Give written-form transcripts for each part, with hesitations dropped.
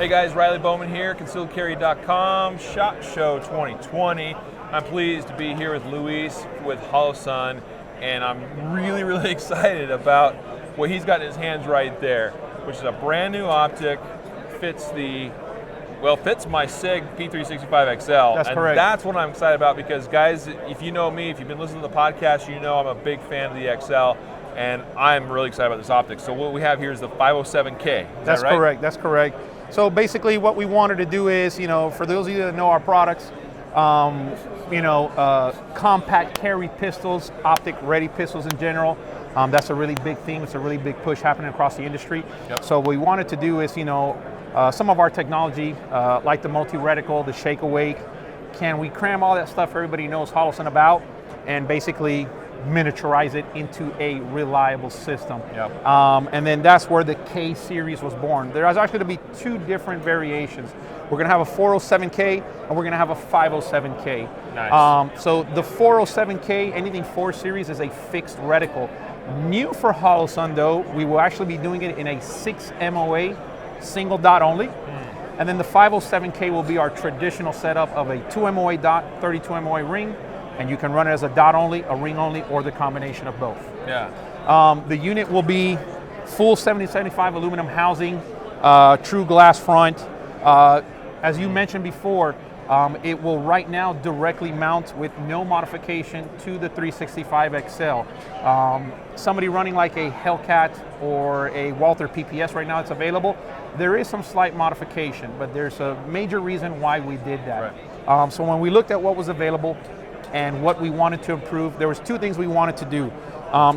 Hey guys, Riley Bowman here, concealedcarry.com, SHOT Show 2020. I'm pleased to be here with Luis with Holosun, and I'm really excited about what he's got in his hands right there, which is a brand new optic, fits my SIG P365 XL. That's correct. That's what I'm excited about because guys, if you know me, if you've been listening to the podcast, you know I'm a big fan of the XL, and I'm really excited about this optic. So what we have here is the 507K. That's right? correct, that's correct. So basically what we wanted to do is, for those of you that know our products, compact carry pistols, optic ready pistols in general, that's a really big theme. It's a really big push happening across the industry. Yep. So what we wanted to do is, some of our technology, like the multi-reticle, the shake awake, can we cram all that stuff everybody knows Holosun about and basically miniaturize it into a reliable system. Yep. And then that's where the K series was born. There's actually going to be two different variations. We're going to have a 407K and we're going to have a 507K. Nice. So the 407K, anything 4 series, is a fixed reticle. New for Holosun though, we will actually be doing it in a 6 MOA, single dot only. And then the 507K will be our traditional setup of a 2 MOA dot, 32 MOA ring, and you can run it as a dot only, a ring only, or the combination of both. Yeah. The unit will be full 70-75 aluminum housing, true glass front. As you mentioned before, it will right now directly mount with no modification to the 365 XL. Somebody running like a Hellcat or a Walther PPS right now, it's available. There is some slight modification, but there's a major reason why we did that. Right. So when we looked at what was available and what we wanted to improve, there was 2 things we wanted to do.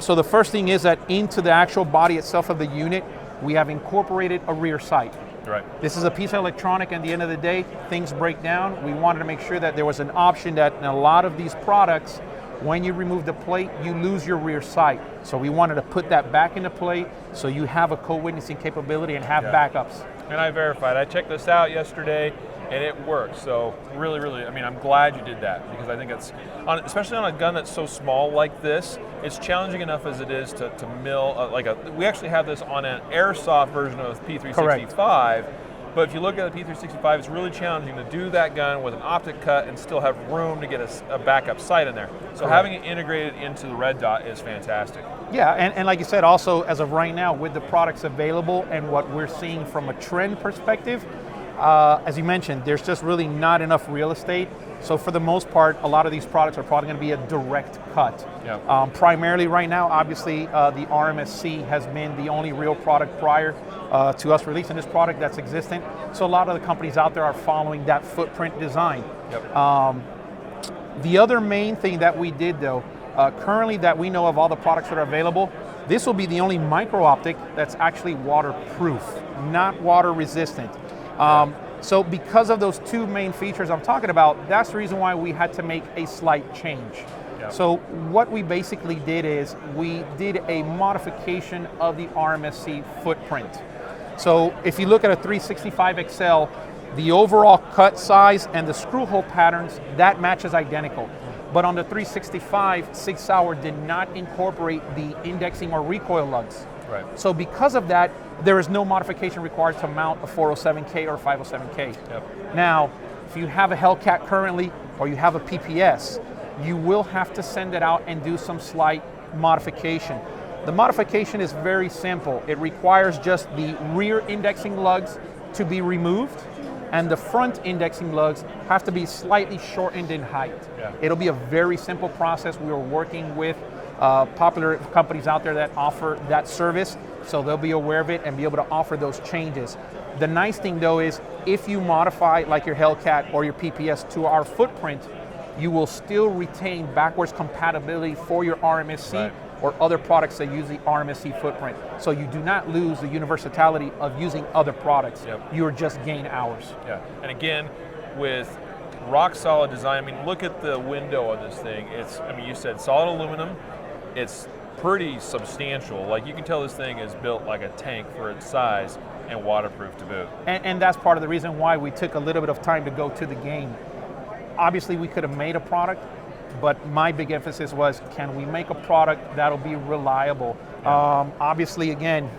So the first thing is that into the actual body itself of the unit, we have incorporated a rear sight. Right. This is a piece of electronic, and at the end of the day, things break down. We wanted to make sure that there was an option that in a lot of these products, when you remove the plate, you lose your rear sight. So we wanted to put that back into play so you have a co-witnessing capability and have backups. And I verified. I checked this out yesterday, and it works. So really, I'm glad you did that because I think it's, especially on a gun that's so small like this, it's challenging enough as it is to mill, we actually have this on an airsoft version of P365. Correct. But if you look at the P365, it's really challenging to do that gun with an optic cut and still have room to get a backup sight in there. So Correct. having it integrated into the red dot is fantastic. Yeah, and like you said, also as of right now, with the products available and what we're seeing from a trend perspective, as you mentioned, there's just really not enough real estate. So for the most part, a lot of these products are probably going to be a direct cut. Yep. Primarily right now, obviously, the RMSC has been the only real product prior to us releasing this product that's existent. So a lot of the companies out there are following that footprint design. Yep. The other main thing that we did though, currently that we know of all the products that are available, this will be the only micro optic that's actually waterproof, not water resistant. So because of those 2 main features I'm talking about, that's the reason why we had to make a slight change. Yep. So what we basically did is we did a modification of the RMSC footprint. So if you look at a 365 XL, the overall cut size and the screw hole patterns, that matches identical. But on the 365, Sig Sauer did not incorporate the indexing or recoil lugs. Right. So because of that, there is no modification required to mount a 407K or 507K. Yep. Now, if you have a Hellcat currently or you have a PPS, you will have to send it out and do some slight modification. The modification is very simple. It requires just the rear indexing lugs to be removed, and the front indexing lugs have to be slightly shortened in height. Yeah. It'll be a very simple process. We are working with popular companies out there that offer that service, so they'll be aware of it and be able to offer those changes. The nice thing though is if you modify like your Hellcat or your PPS to our footprint, you will still retain backwards compatibility for your RMSC. Right. Or other products that use the RMSC footprint. So you do not lose the universality of using other products. Yep. You are just gain hours. Yeah, and again, with rock solid design, look at the window of this thing. You said solid aluminum. It's pretty substantial. Like you can tell this thing is built like a tank for its size and waterproof to boot. And that's part of the reason why we took a little bit of time to go to the game. Obviously we could have made a product, but my big emphasis was, can we make a product that'll be reliable? Yeah. Obviously, again,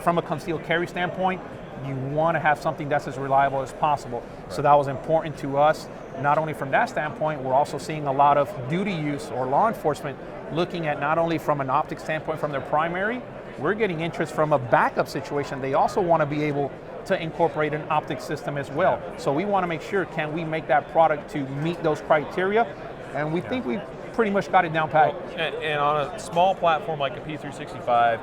from a concealed carry standpoint, you want to have something that's as reliable as possible. Right. So that was important to us. Not only from that standpoint, we're also seeing a lot of duty use or law enforcement looking at not only from an optics standpoint from their primary, we're getting interest from a backup situation. They also want to be able to incorporate an optics system as well. So we want to make sure, can we make that product to meet those criteria? And we think we pretty much got it down pat. Well, and on a small platform like a P365,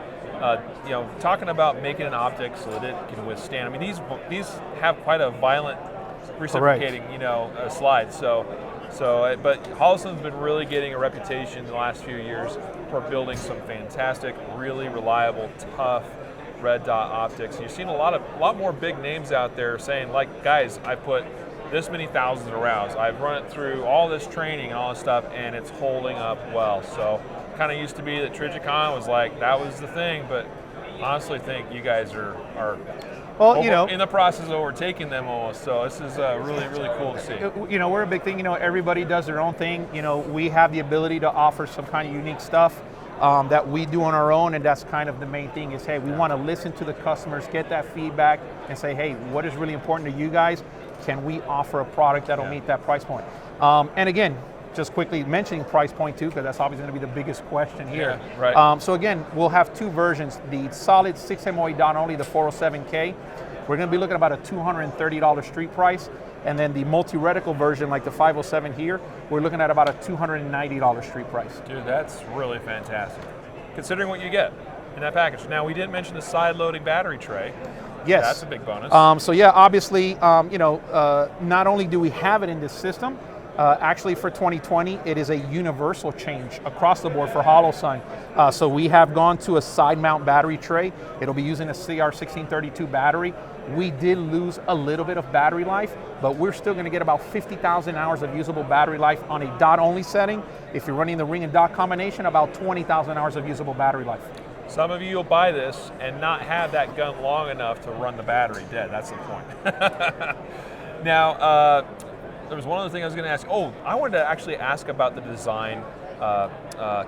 talking about making an optic so that it can withstand. I mean, these have quite a violent reciprocating, slide. But Holosun's been really getting a reputation in the last few years for building some fantastic, really reliable, tough red dot optics. You've seen a lot more big names out there saying, like, guys, I put this many thousands of rounds. I've run it through all this training and all this stuff, and it's holding up well. So, kind of used to be that Trigicon was like, that was the thing, but honestly think you guys are in the process of overtaking them almost. So this is really, really cool to see. We're a big thing. Everybody does their own thing. We have the ability to offer some kind of unique stuff that we do on our own, and that's kind of the main thing is, hey, we want to listen to the customers, get that feedback, and say, hey, what is really important to you guys? Can we offer a product that'll meet that price point? And again, just quickly mentioning price point too, because that's obviously going to be the biggest question here. Yeah, right. So again, we'll have two versions, the solid 6 MOA dot only, the 407K. We're going to be looking at about a $230 street price. And then the multi-reticle version, like the 507 here, we're looking at about a $290 street price. Dude, that's really fantastic, considering what you get in that package. Now, we didn't mention the side-loading battery tray. Yes. That's a big bonus. Obviously, not only do we have it in this system, actually for 2020, it is a universal change across the board for Holosun. So we have gone to a side mount battery tray. It'll be using a CR1632 battery. We did lose a little bit of battery life, but we're still going to get about 50,000 hours of usable battery life on a dot only setting. If you're running the ring and dot combination, about 20,000 hours of usable battery life. Some of you will buy this and not have that gun long enough to run the battery dead. That's the point. Now, there was one other thing I was going to ask. Oh, I wanted to actually ask about the design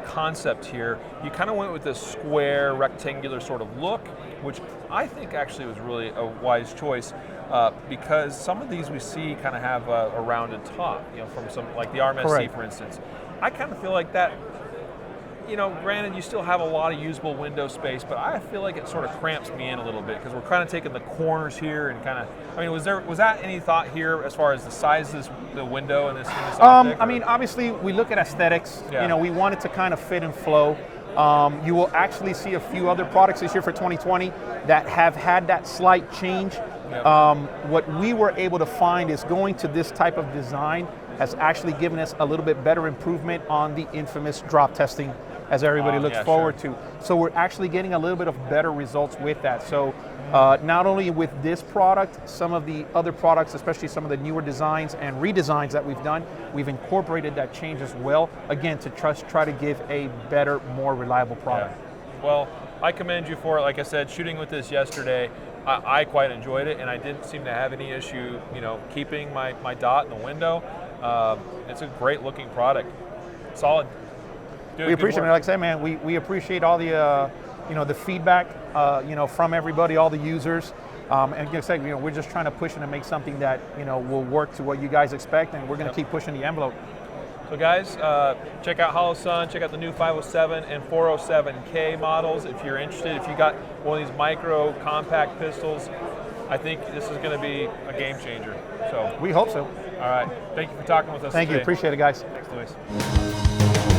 concept here. You kind of went with this square, rectangular sort of look, which I think actually was really a wise choice because some of these we see kind of have a rounded top, from some, like the RMSC, Correct. for instance. I kind of feel like that, granted you still have a lot of usable window space, but I feel like it sort of cramps me in a little bit because we're kind of taking the corners here and kind of, was that any thought here as far as the size of the window in this optic? Obviously we look at aesthetics. Yeah. We want it to kind of fit and flow. You will actually see a few other products this year for 2020 that have had that slight change. Yep. What we were able to find is going to this type of design has actually given us a little bit better improvement on the infamous drop testing as everybody looks forward to. So we're actually getting a little bit of better results with that. So not only with this product, some of the other products, especially some of the newer designs and redesigns that we've done, we've incorporated that change as well, again, to try to give a better, more reliable product. Yeah. Well, I commend you for it. Like I said, shooting with this yesterday, I quite enjoyed it, and I didn't seem to have any issue, keeping my dot in the window. It's a great looking product. Solid. We appreciate it. Like I said, man, we appreciate all the the feedback from everybody, all the users. And like I said, we're just trying to push it and make something that will work to what you guys expect, and we're going to keep pushing the envelope. So guys, check out Holosun, check out the new 507 and 407K models if you're interested. If you got one of these micro compact pistols, I think this is going to be a game changer. So we hope so. All right, thank you for talking with us Thank today. you, appreciate it, guys. Thanks, Luis.